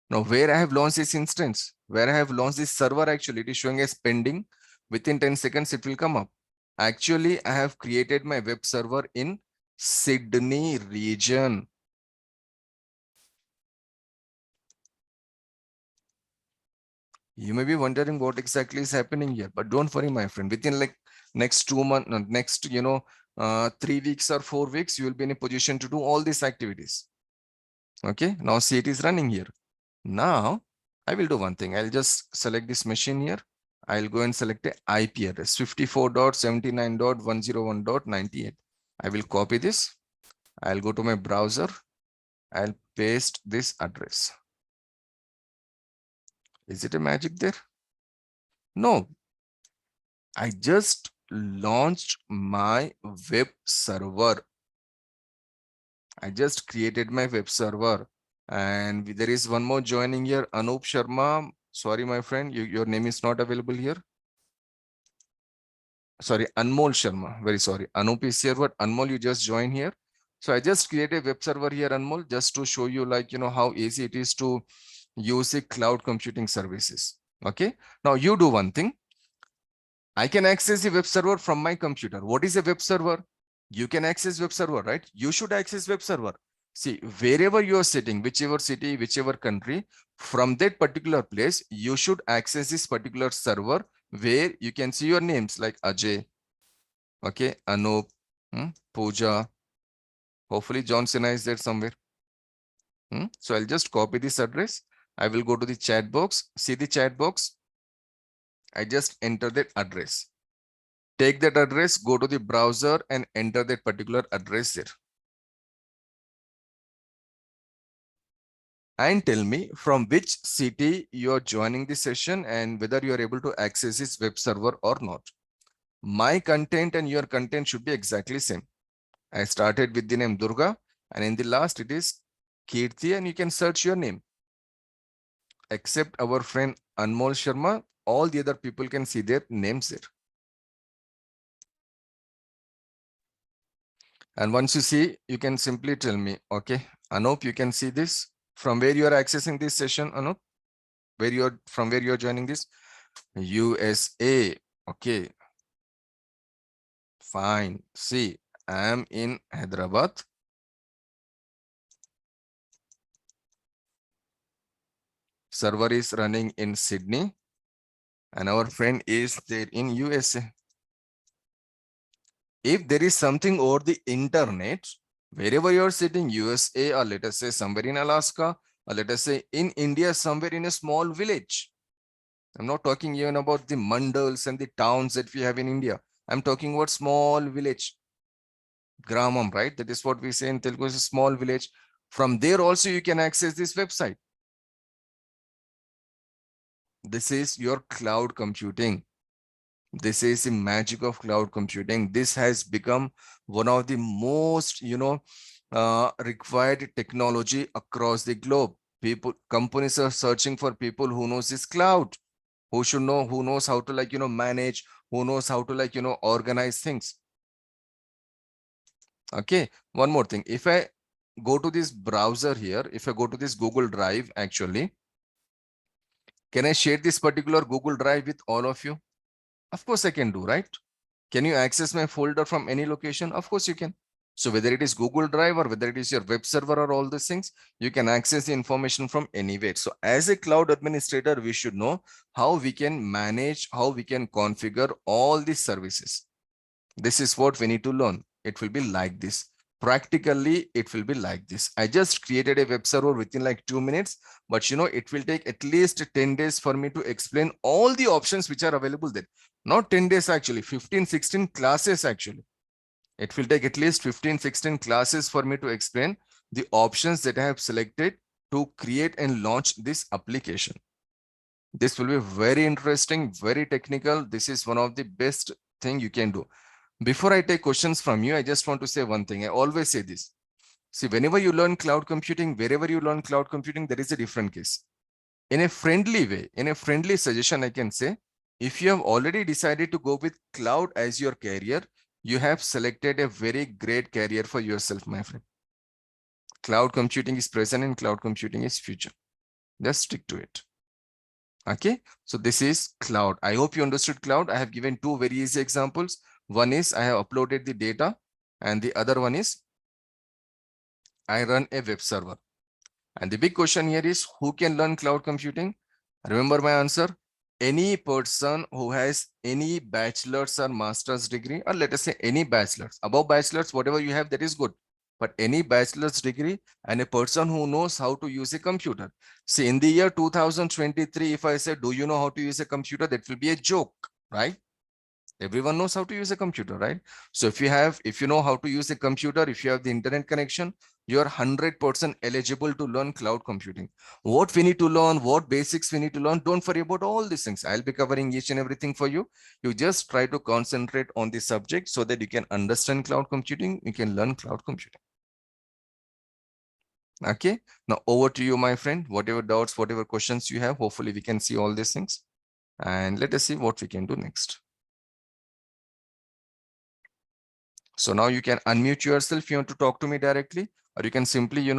Now, where I have launched this instance, where I have launched this server, actually, it is showing as pending. Within 10 seconds, it will come up. Actually, I have created my web server in Sydney region. You may be wondering what exactly is happening here, but don't worry, my friend. Within like next 2 months, next 3 weeks or 4 weeks, you will be in a position to do all these activities. Okay, now see it is running here. Now I will do one thing. I'll just select this machine here. I'll go and select a IP address 54.79.101.98. I will copy this. I'll go to my browser. I'll paste this address. Is it a magic there? No. I just launched my web server. I just created my web server. And there is one more joining here, Anup Sharma. Sorry, my friend, your name is not available here. Sorry, Anmol Sharma. Very sorry. Anup is here, but Anmol, you just join here. So I just created a web server here, Anmol, just to show you like, how easy it is to use the cloud computing services. Okay. Now you do one thing. I can access the web server from my computer. What is a web server? You can access web server, right? You should access web server. See, wherever you are sitting, whichever city, whichever country, from that particular place, you should access this particular server where you can see your names like Ajay, okay, Anup, Pooja. Hopefully John Cena is there somewhere. So I'll just copy this address. I will go to the chat box. See the chat box. I just enter that address. Take that address, go to the browser and enter that particular address there. And tell me from which city you are joining the session and whether you are able to access this web server or not. My content and your content should be exactly same. I started with the name Durga and in the last it is Kirti and you can search your name. Except our friend Anmol Sharma, all the other people can see their names there. And once you see, you can simply tell me, okay, Anup, you can see this. From where you are accessing this session, Anup? From where you are joining this? USA. Okay. Fine. See, I am in Hyderabad. Server is running in Sydney. And our friend is there in USA. If there is something over the internet, wherever you're sitting, USA, or let us say somewhere in Alaska, or let us say in India, somewhere in a small village. I'm not talking even about the mandals and the towns that we have in India. I'm talking about small village. Gramam, right? That is what we say in Telugu, is a small village. From there also you can access this website. This is your cloud computing. This is the magic of cloud computing. This has become one of the most, required technology across the globe. Companies are searching for people who knows this cloud, who knows how to manage, who knows how to organize things. Okay, one more thing. If I go to this browser here, if I go to this Google Drive, actually, can I share this particular Google Drive with all of you? Of course I can do, right? Can you access my folder from any location? Of course you can. So whether it is Google Drive or whether it is your web server or all these things, you can access the information from anywhere. So as a cloud administrator, we should know how we can manage, how we can configure all these services. This is what we need to learn. It will be like this. Practically, it will be like this. I just created a web server within like 2 minutes, but it will take at least 10 days for me to explain all the options which are available there. Not 10 days actually, 15, 16 classes actually. It will take at least 15, 16 classes for me to explain the options that I have selected to create and launch this application. This will be very interesting, very technical. This is one of the best thing you can do. Before I take questions from you, I just want to say one thing. I always say this. See, whenever you learn cloud computing, wherever you learn cloud computing, there is a different case. In a friendly way, in a friendly suggestion, I can say, if you have already decided to go with cloud as your career, you have selected a very great career for yourself, my friend. Cloud computing is present and cloud computing is future. Just stick to it. Okay, so this is cloud. I hope you understood cloud. I have given two very easy examples. One is I have uploaded the data, and the other one is I run a web server. And the big question here is, who can learn cloud computing? Remember my answer. Any person who has any bachelor's or master's degree, or let us say any bachelor's, above bachelor's, whatever you have, that is good. But any bachelor's degree and a person who knows how to use a computer. See, in the year 2023, if I say, do you know how to use a computer? That will be a joke, right? Everyone knows how to use a computer, right? So if you know how to use a computer, if you have the internet connection, you are 100% eligible to learn cloud computing. What we need to learn, what basics we need to learn, don't worry about all these things. I'll be covering each and everything for you. You just try to concentrate on the subject so that you can understand cloud computing, you can learn cloud computing. Okay, now over to you, my friend. Whatever doubts, whatever questions you have, hopefully we can see all these things. And let us see what we can do next. So now you can unmute yourself if you want to talk to me directly, or you can simply,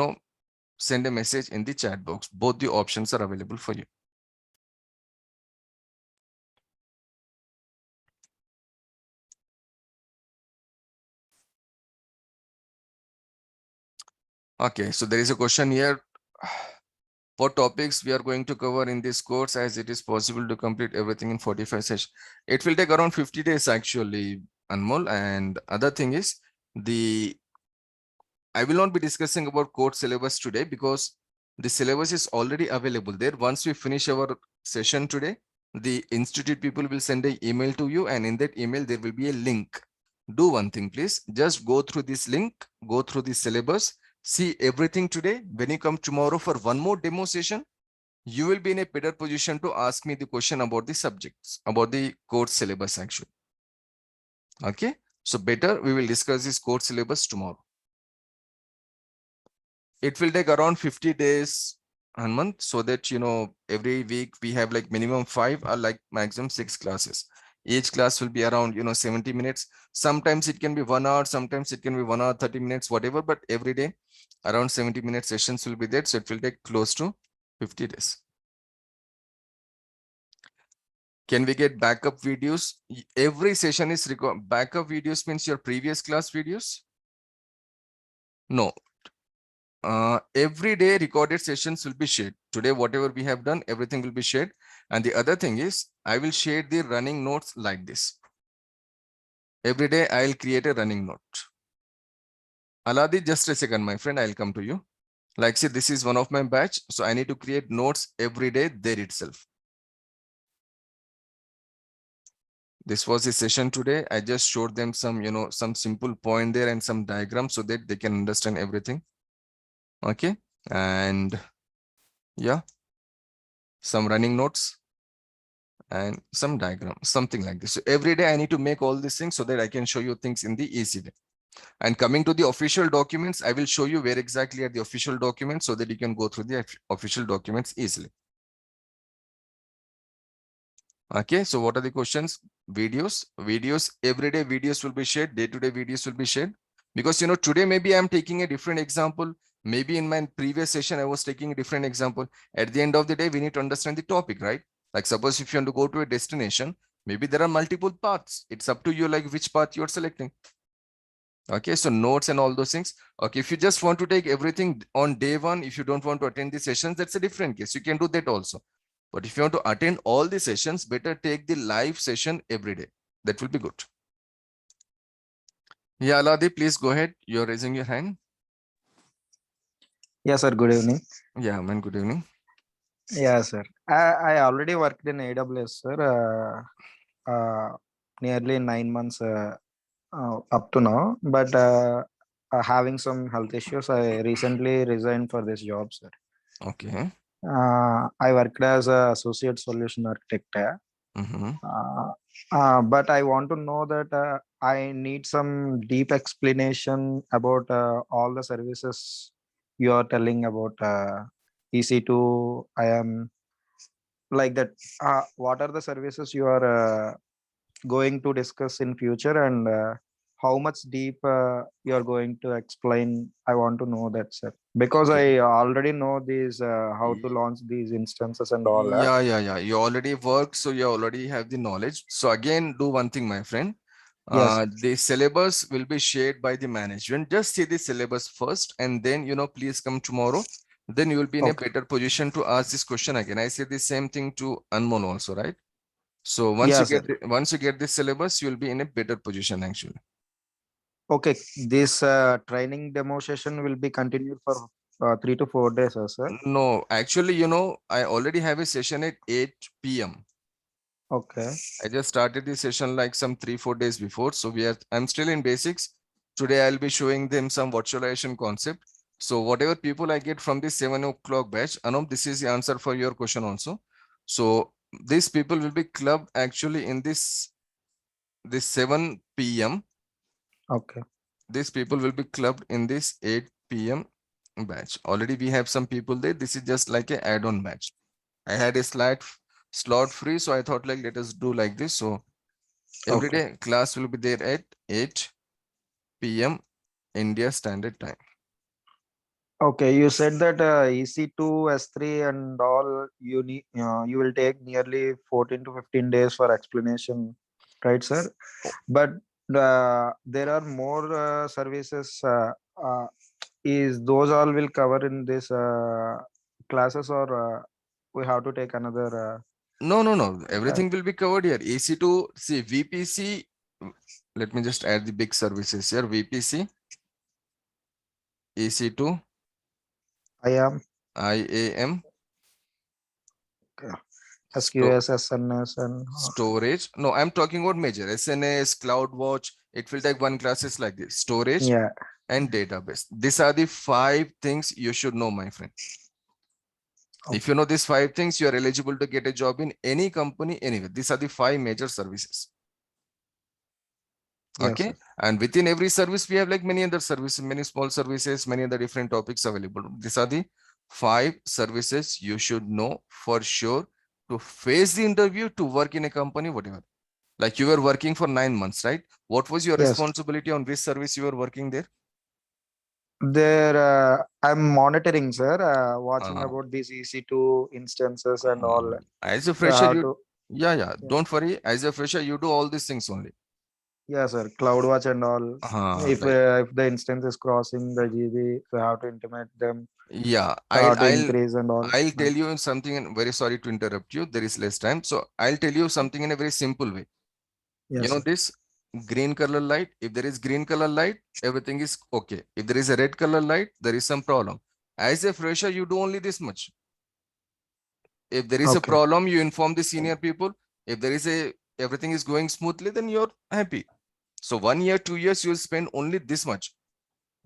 send a message in the chat box. Both the options are available for you. Okay, so there is a question here. What topics we are going to cover in this course, as it is possible to complete everything in 45 sessions? It will take around 50 days actually, Anmol. And other thing is, I will not be discussing about code syllabus today because the syllabus is already available there. Once we finish our session today, the institute people will send an email to you, and in that email, there will be a link. Do one thing, please. Just go through this link, go through the syllabus, see everything today. When you come tomorrow for one more demo session, you will be in a better position to ask me the question about the subjects, about the course syllabus actually. Okay, so better we will discuss this course syllabus tomorrow. It will take around 50 days a month, so that every week we have like minimum 5 or like maximum 6 classes. Each class will be around 70 minutes. Sometimes it can be 1 hour, sometimes it can be 1 hour 30 minutes, whatever, but every day around 70-minute sessions will be there, so it will take close to 50 days. Can we get backup videos? Every session is backup videos means your previous class videos? No. Every day recorded sessions will be shared. Today, whatever we have done, everything will be shared. And the other thing is, I will share the running notes like this. Every day, I'll create a running note. Aladi, just a second, my friend, I'll come to you. Like, say, this is one of my batch. So I need to create notes every day there itself. This was a session today. I just showed them some, some simple point there and some diagrams so that they can understand everything. Okay. And yeah, some running notes and some diagram, something like this. So every day I need to make all these things so that I can show you things in the easy way. And coming to the official documents, I will show you where exactly are the official documents so that you can go through the official documents easily. Okay, so what are the questions? Videos, everyday videos will be shared, day-to-day videos will be shared. Because, today maybe I'm taking a different example. Maybe in my previous session, I was taking a different example. At the end of the day, we need to understand the topic, right? Like suppose if you want to go to a destination, maybe there are multiple paths. It's up to you, like which path you're selecting. Okay, so notes and all those things. Okay, if you just want to take everything on day one, if you don't want to attend the sessions, that's a different case. You can do that also. But if you want to attend all the sessions, better take the live session every day. That will be good. Yeah, Aladi, please go ahead. You're raising your hand. Yes, sir. Good evening. Yeah, man. Good evening. Yeah, sir. I already worked in AWS, sir. nearly 9 months up to now, but having some health issues, I recently resigned for this job, sir. Okay. I worked as a associate solution architect. Mm-hmm. But I want to know that I need some deep explanation about all the services you are telling about EC2. I am like that. What are the services you are going to discuss in future, and how much deep you are going to explain? I want to know that, sir, because Okay. I already know these how to launch these instances and all that. Yeah. You already worked, so you already have the knowledge. So again, do one thing, my friend. Yes. The syllabus will be shared by the management. Just see the syllabus first, and then please come tomorrow. Then you will be in a Okay. better position to ask this question again. I say the same thing to Anmol also, right? So Yes, sir. once you get the syllabus, you will be in a better position actually. Okay, this training demo session will be continued for 3 to 4 days, sir. No, actually, I already have a session at 8 p.m. Okay, I just started the session like some 3-4 days before. So I'm still in basics. Today I'll be showing them some virtualization concept. So whatever people I get from this 7 o'clock batch, Anup, this is the answer for your question also. So these people will be clubbed actually in this 7 p.m. okay, These people will be clubbed in this 8 p.m. batch. Already we have some people there. This is just like a add-on batch. I had a slot free, so I thought like let us do like this. So every okay, day class will be there at 8 p.m. India Standard Time. okay. You said that EC2, S3, and all you need. You will take nearly 14 to 15 days for explanation, right, sir? Oh, But there are more services. Is those all will cover in this classes, or we have to take another? no. Uh, Everything will be covered here. EC2, see VPC. Let me just add the big services here. VPC, EC2, I am IAM, sto SQS, SNS, and storage. No, I'm talking about major SNS, CloudWatch. It will take one classes like this. Storage yeah. and database. These are the 5 things you should know, my friend. If you know these 5 things, you are eligible to get a job in any company anywhere. These are the 5 major services. Yes, Okay. sir. And within every service, we have like many other services, many small services, many other different topics available. These are the 5 services you should know for sure to face the interview, to work in a company, whatever. Like you were working for 9 months, right? What was your Yes. responsibility on which service you were working there? There, I'm monitoring, sir, watching Uh, about these EC2 instances and all. as a We fresher, have you, to, yeah, yeah, don't worry. As a fresher, you do all these things only. yeah, sir. CloudWatch and all. Like, If the instance is crossing the GB, we have to intimate them. yeah, We I'll have to I'll increase and all. I'll tell you something, and very sorry to interrupt you. There is less time. So I'll tell you something in a very simple way. You Yes, know sir. this green color light, if there is green color light, everything is okay. If there is a red color light, there is some problem. As a fresher, you do only this much. If there is a Okay. problem, you inform the senior people. If there is everything is going smoothly, then you're happy. So 1 year, 2 years, you'll spend only this much.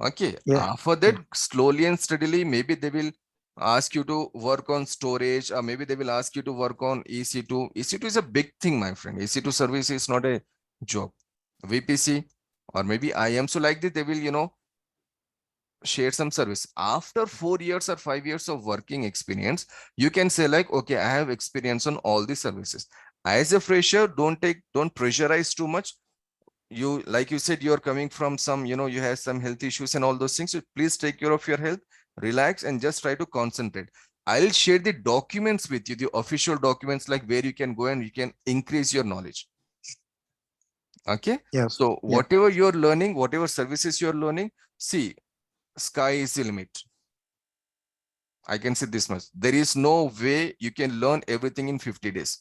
Okay. Yeah. After that, Yeah. slowly and steadily, maybe they will ask you to work on storage, or maybe they will ask you to work on EC2. EC2 is a big thing, my friend. EC2 service is not a job. VPC or maybe IAM. So like this, they will, share some service. After 4 years or 5 years of working experience, you can say like, okay, I have experience on all these services. As a fresher, don't pressurize too much. You, like you said, you're coming from some, you have some health issues and all those things. So please take care of your health, relax, and just try to concentrate. I'll share the documents with you, the official documents, like where you can go and you can increase your knowledge. Okay. Yes. So Yeah. whatever you're learning, whatever services you're learning, see, sky is the limit. I can say this much. There is no way you can learn everything in 50 days.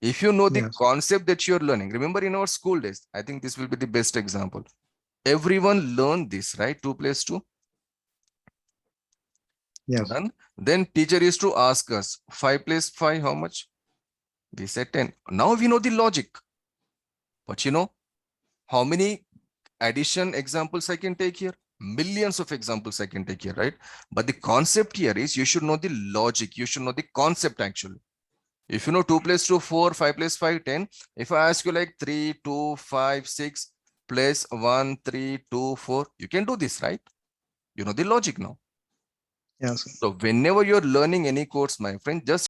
If you know the Yes. concept that you're learning, remember in our school days, I think this will be the best example. Everyone learned this, right? 2 plus 2. Yes. Done. Then teacher used to ask us 5 plus 5, how much? We said 10. Now we know the logic. But you know how many addition examples I can take here? Millions of examples I can take here, right? But the concept here is you should know the logic. You should know the concept actually. If you know 2 plus 2, 4, 5 plus 5, 10. If I ask you like 3, 2, 5, 6 plus 1, 3, 2, 4, you can do this, right? You know the logic now. Yes, sir. So whenever you're learning any course, my friend, just